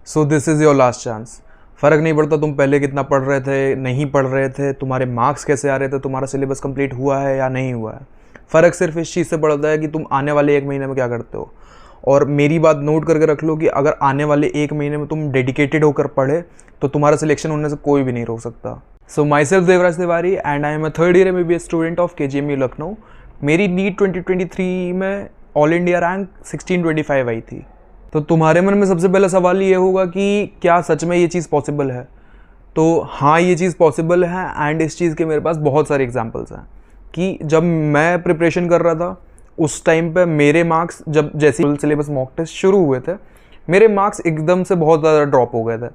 So this is your last chance. फ़र्क नहीं पड़ता तुम पहले कितना पढ़ रहे थे, नहीं पढ़ रहे थे, तुम्हारे मार्क्स कैसे आ रहे थे, तुम्हारा सिलेबस कंप्लीट हुआ है या नहीं हुआ है। फ़र्क सिर्फ इस चीज़ से पड़ता है कि तुम आने वाले 1 महीने में क्या करते हो। और मेरी बात नोट करके रख लो कि अगर आने वाले 1 महीने में तुम डेडिकेटेड होकर पढ़े तो तुम्हारा सिलेक्शन होने से कोई भी नहीं रोक सकता। So myself Devraj Tiwari and I am a 3rd year MBBS student of KGMU Lucknow. मेरी नीट 2023 में ऑल इंडिया रैंक 1625 आई थी। तो तुम्हारे मन में सबसे पहला सवाल ये होगा कि क्या सच में ये चीज़ पॉसिबल है। तो हाँ, ये चीज़ पॉसिबल है एंड इस चीज़ के मेरे पास बहुत सारे एग्जांपल्स हैं कि जब मैं प्रिपरेशन कर रहा था उस टाइम पे मेरे मार्क्स, जब जैसे सिलेबस मॉक टेस्ट शुरू हुए थे, मेरे मार्क्स एकदम से बहुत ज़्यादा ड्रॉप हो गए थे।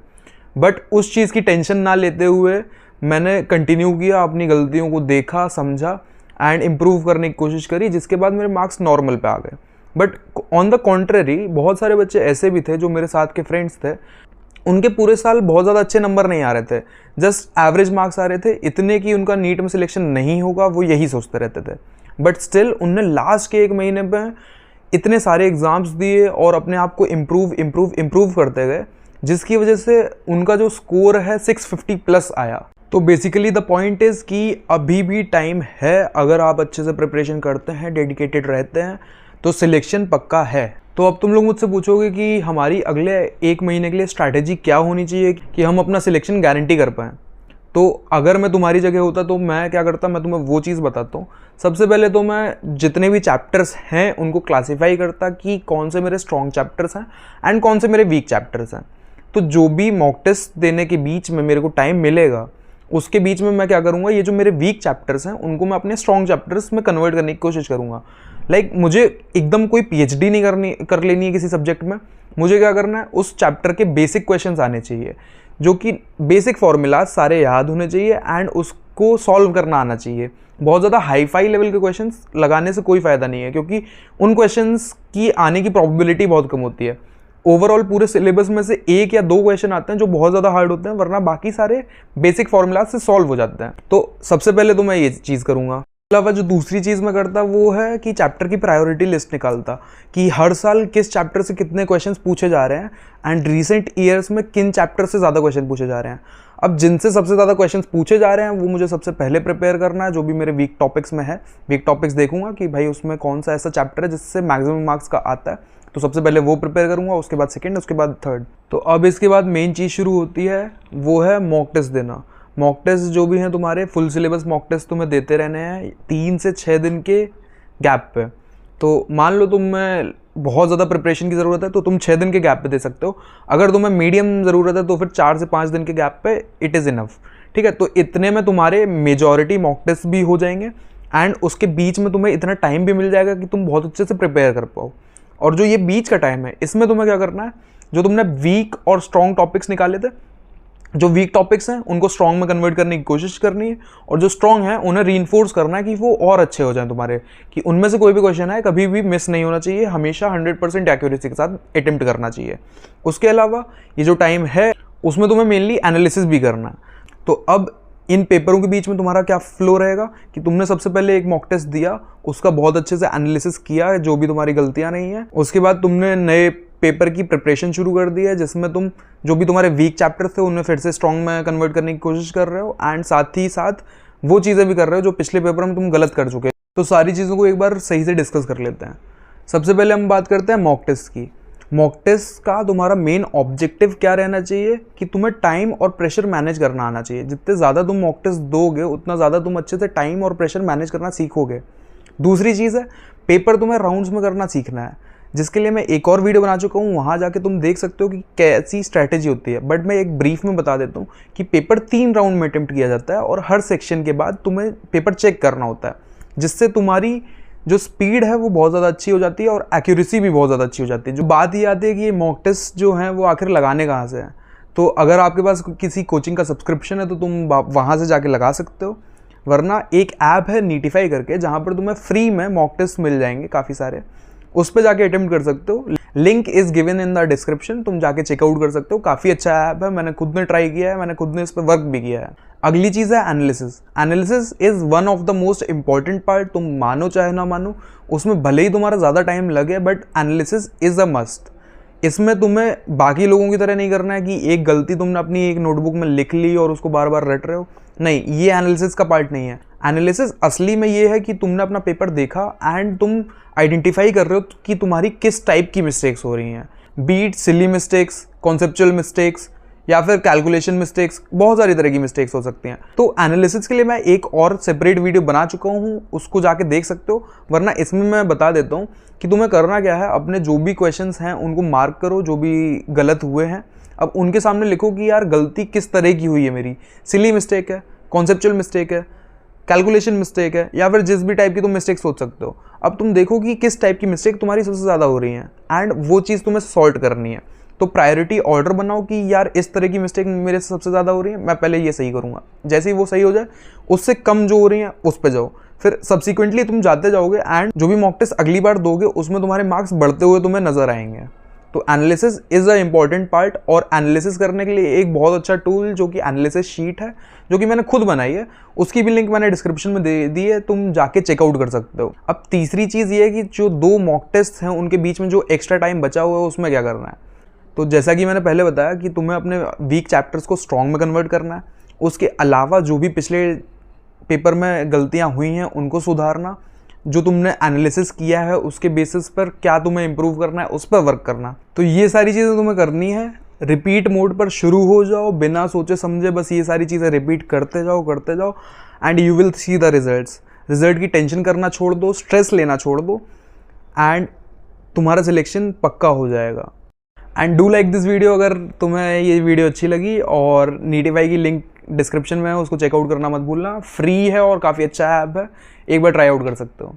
बट उस चीज़ की टेंशन ना लेते हुए मैंने कंटिन्यू किया, अपनी गलतियों को देखा, समझा एंड इम्प्रूव करने की कोशिश करी, जिसके बाद मेरे मार्क्स नॉर्मल पे आ गए। बट ऑन द कॉन्ट्ररी बहुत सारे बच्चे ऐसे भी थे जो मेरे साथ के फ्रेंड्स थे, उनके पूरे साल बहुत ज़्यादा अच्छे नंबर नहीं आ रहे थे, जस्ट एवरेज मार्क्स आ रहे थे, इतने कि उनका नीट में सिलेक्शन नहीं होगा, वो यही सोचते रहते थे। बट स्टिल उनने लास्ट के 1 महीने पे इतने सारे एग्ज़ाम्स दिए और अपने आप को इम्प्रूव करते गए, जिसकी वजह से उनका जो स्कोर है 650+ आया। तो बेसिकली द पॉइंट इज़ कि अभी भी टाइम है, अगर आप अच्छे से प्रिपरेशन करते हैं, डेडिकेटेड रहते हैं तो सिलेक्शन पक्का है। तो अब तुम लोग मुझसे पूछोगे कि हमारी अगले 1 महीने के लिए स्ट्रैटेजी क्या होनी चाहिए कि हम अपना सिलेक्शन गारंटी कर पाएँ। तो अगर मैं तुम्हारी जगह होता तो मैं क्या करता, मैं तुम्हें वो चीज़ बताता हूँ। सबसे पहले तो मैं जितने भी चैप्टर्स हैं उनको क्लासीफाई करता कि कौन से मेरे स्ट्रॉन्ग चैप्टर्स हैं एंड कौन से मेरे वीक चैप्टर्स हैं। तो जो भी मॉक टेस्ट देने के बीच में मेरे को टाइम मिलेगा, उसके बीच में मैं क्या करूँगा, ये जो मेरे वीक चैप्टर्स हैं उनको मैं अपने स्ट्रॉन्ग चैप्टर्स में कन्वर्ट करने की कोशिश करूँगा। मुझे एकदम कोई PhD नहीं कर लेनी है किसी सब्जेक्ट में। मुझे क्या करना है, उस चैप्टर के बेसिक क्वेश्चंस आने चाहिए, जो कि बेसिक फॉर्मूलाज सारे याद होने चाहिए एंड उसको सॉल्व करना आना चाहिए। बहुत ज़्यादा हाई फाई लेवल के क्वेश्चंस लगाने से कोई फ़ायदा नहीं है, क्योंकि उन क्वेश्चंस की आने की प्रोबेबिलिटी बहुत कम होती है। ओवरऑल पूरे सिलेबस में से 1 या 2 क्वेश्चन आते हैं जो बहुत ज़्यादा हार्ड होते हैं, वरना बाकी सारे बेसिक फॉर्मूलाज से सॉल्व हो जाते हैं। तो सबसे पहले तो मैं ये चीज़ करूँगा। अलावा जो दूसरी चीज़ मैं करता वो है कि चैप्टर की प्रायोरिटी लिस्ट निकालता कि हर साल किस चैप्टर से कितने क्वेश्चंस पूछे जा रहे हैं एंड रीसेंट ईयर्स में किन चैप्टर से ज़्यादा क्वेश्चन पूछे जा रहे हैं। अब जिनसे सबसे ज़्यादा क्वेश्चंस पूछे जा रहे हैं वो मुझे सबसे पहले प्रिपेयर करना है। जो भी मेरे वीक टॉपिक्स में है, वीक टॉपिक्स देखूंगा कि भाई उसमें कौन सा ऐसा चैप्टर है जिससे मैक्सिमम मार्क्स का आता है, तो सबसे पहले वो प्रिपेयर करूँगा, उसके बाद सेकेंड, उसके बाद थर्ड। तो अब इसके बाद मेन चीज़ शुरू होती है, वो है मॉक टेस्ट देना। मॉक टेस्ट जो भी हैं तुम्हारे फुल सिलेबस मॉक टेस्ट तुम्हें देते रहने हैं 3 से 6 दिन के गैप पे। तो मान लो तुम्हें बहुत ज़्यादा प्रिपरेशन की ज़रूरत है तो तुम 6 दिन के गैप पे दे सकते हो। अगर तुम्हें मीडियम ज़रूरत है तो फिर 4 से 5 दिन के गैप पे इट इज़ इनफ। ठीक है, तो इतने में तुम्हारे मेजॉरिटी मॉक टेस्ट भी हो जाएंगे एंड उसके बीच में तुम्हें इतना टाइम भी मिल जाएगा कि तुम बहुत अच्छे से प्रिपेयर कर पाओ। और जो ये बीच का टाइम है, इसमें तुम्हें क्या करना है, जो तुमने वीक और स्ट्रॉन्ग टॉपिक्स निकाले थे, जो वीक टॉपिक्स हैं उनको स्ट्रॉन्ग में कन्वर्ट करने की कोशिश करनी है, और जो स्ट्रॉन्ग हैं उन्हें रीइंफोर्स करना है कि वो और अच्छे हो जाएं तुम्हारे, कि उनमें से कोई भी क्वेश्चन है कभी भी मिस नहीं होना चाहिए, हमेशा 100% एक्यूरेसी के साथ अटेम्प्ट करना चाहिए। उसके अलावा ये जो टाइम है उसमें तुम्हें मेनली एनालिसिस भी करना है। तो अब इन पेपरों के बीच में तुम्हारा क्या फ्लो रहेगा कि तुमने सबसे पहले एक मॉक टेस्ट दिया, उसका बहुत अच्छे से एनालिसिस किया है, जो भी तुम्हारी गलतियां नहीं है। उसके बाद तुमने नए पेपर की प्रिपरेशन शुरू कर दी है, जिसमें तुम जो भी तुम्हारे वीक चैप्टर थे उनमें फिर से स्ट्रॉन्ग में कन्वर्ट करने की कोशिश कर रहे हो एंड साथ ही साथ वो चीज़ें भी कर रहे हो जो पिछले पेपर में तुम गलत कर चुके। तो सारी चीज़ों को एक बार सही से डिस्कस कर लेते हैं। सबसे पहले हम बात करते हैं मॉक टेस्ट की। मॉक टेस्ट का तुम्हारा मेन ऑब्जेक्टिव क्या रहना चाहिए कि तुम्हें टाइम और प्रेशर मैनेज करना आना चाहिए। जितने ज़्यादा तुम मॉक टेस्ट दोगे उतना ज़्यादा तुम अच्छे से टाइम और प्रेशर मैनेज करना सीखोगे। दूसरी चीज़ है, पेपर तुम्हें राउंड्स में करना सीखना है, जिसके लिए मैं एक और वीडियो बना चुका हूँ, वहाँ जाके तुम देख सकते हो कि कैसी स्ट्रैटेजी होती है। बट मैं एक ब्रीफ में बता देता हूँ कि पेपर 3 राउंड में अटेम्प्ट किया जाता है और हर सेक्शन के बाद तुम्हें पेपर चेक करना होता है, जिससे तुम्हारी जो स्पीड है वो बहुत ज़्यादा अच्छी हो जाती है और एक्यूरेसी भी बहुत ज़्यादा अच्छी हो जाती है। जो बात ये आती है कि ये मॉक टेस्ट जो हैं वो आखिर लगाने कहाँ से हैं। तो अगर आपके पास किसी कोचिंग का सब्सक्रिप्शन है तो तुम वहाँ से जाके लगा सकते हो, वरना एक ऐप है नीटिफाई करके, जहाँ पर तुम्हें फ्री में मॉक टेस्ट मिल जाएंगे काफ़ी सारे, उस पर जाके अटेम्प्ट कर सकते हो। Link is given in the description, तुम जाके चेकआउट कर सकते हो। काफ़ी अच्छा ऐप है, मैंने खुद ने ट्राई किया है, मैंने खुद ने इस पर वर्क भी किया है। अगली चीज़ है analysis. Analysis is one of the most important part, तुम मानो चाहे ना मानो, उसमें भले ही तुम्हारा ज़्यादा टाइम लगे but analysis is a must. इसमें तुम्हें बाकी लोगों की तरह नहीं करना है कि एक गलती तुमने अपनी एक नोटबुक में लिख ली और उसको बार बार रट रहे हो। नहीं, ये एनालिसिस का पार्ट नहीं है। एनालिसिस असली में ये है कि तुमने अपना पेपर देखा एंड तुम आइडेंटिफाई कर रहे हो कि तुम्हारी किस टाइप की मिस्टेक्स हो रही हैं, bit silly mistakes, conceptual mistakes, या फिर कैलकुलेशन मिस्टेक्स, बहुत सारी तरह की मिस्टेक्स हो सकती हैं। तो एनालिसिस के लिए मैं एक और सेपरेट वीडियो बना चुका हूँ, उसको जाके देख सकते हो। वरना इसमें मैं बता देता हूँ कि तुम्हें करना क्या है, अपने जो भी क्वेश्चंस हैं उनको मार्क करो, जो भी गलत हुए हैं। अब उनके सामने लिखो कि यार गलती किस तरह की हुई है मेरी, सिली मिस्टेक है, कॉन्सेप्चुअल मिस्टेक है, कैलकुलेशन मिस्टेक है, या फिर जिस भी टाइप की तुम मिस्टेक सोच सकते हो। अब तुम देखो कि किस टाइप की मिस्टेक तुम्हारी सबसे ज़्यादा हो रही है एंड वो चीज़ तुम्हें सॉल्व करनी है। तो प्रायोरिटी ऑर्डर बनाओ कि यार इस तरह की मिस्टेक मेरे से सबसे ज़्यादा हो रही है, मैं पहले ये सही करूँगा। जैसे ही वो सही हो जाए, उससे कम जो हो रही है उस पर जाओ, फिर सब्सिक्वेंटली तुम जाते जाओगे एंड जो भी मॉक टेस्ट अगली बार दोगे उसमें तुम्हारे मार्क्स बढ़ते हुए तुम्हें नजर आएंगे। तो analysis is a important part, और एनालिसिस करने के लिए एक बहुत अच्छा टूल जो कि एनालिसिस शीट है, जो कि मैंने खुद बनाई है, उसकी भी लिंक मैंने डिस्क्रिप्शन में दे दी है, तुम जाके चेकआउट कर सकते हो। अब तीसरी चीज़ ये है कि जो 2 मॉक टेस्ट हैं उनके बीच में जो एक्स्ट्रा टाइम बचा हुआ है उसमें क्या करना है। तो जैसा कि मैंने पहले बताया कि तुम्हें अपने वीक चैप्टर्स को स्ट्रॉन्ग में कन्वर्ट करना है। उसके अलावा जो भी पिछले पेपर में गलतियाँ हुई हैं उनको सुधारना, जो तुमने एनालिसिस किया है उसके बेसिस पर क्या तुम्हें इम्प्रूव करना है उस पर वर्क करना। तो ये सारी चीज़ें तुम्हें करनी है। रिपीट मोड पर शुरू हो जाओ, बिना सोचे समझे बस ये सारी चीज़ें रिपीट करते जाओ and you will see the results. Result की टेंशन करना छोड़ दो, स्ट्रेस लेना छोड़ दो एंड तुम्हारा सिलेक्शन पक्का हो जाएगा। And do like this video अगर तुम्हें ये वीडियो अच्छी लगी, और नीटिफाई की लिंक डिस्क्रिप्शन में है, उसको चेकआउट करना मत भूलना। फ्री है और काफ़ी अच्छा ऐप है, एक बार ट्राई आउट कर सकते हो।